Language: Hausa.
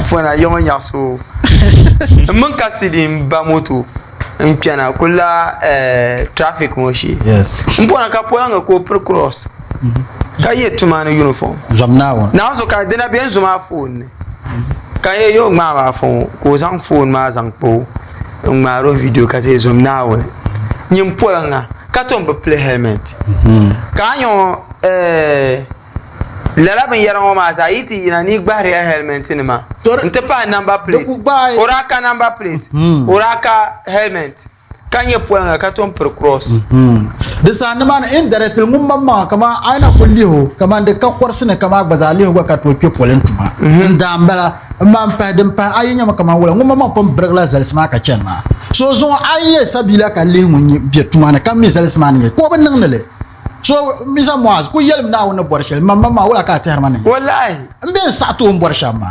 fona yoma nyaso mun kasidin ba moto mpiana kula traffic moshi yes mpona ka polanga ko per cross ka yetuma na uniform zamnawo na zo ka dena bien zuma phone ka ye yo ma ba phone ko zang phone ma zang po ma ro video ka te zumnawo nyim polanga ka tombe play helmet ka nyo lala ben yaran ma zaiti ina ni gbare helmet ni ma nte pa number plate oraka number plate oraka helmet kanye polanga ka tom per cross de san man indirect ngum mamma kama aina kulliho kama de ka korsine kama bazaliho ka to pe polentuma ndambala mam pa dem pa ayinya kama wala ngum mamma pom bregla zalisma ka chenma so zo ayi sabila ka lehu nyi bietuma na kam zalisma ni ko ban nangle so misa moaz ku yelm na wona borshel mamma wala ka termane wallahi mbe sa to borshama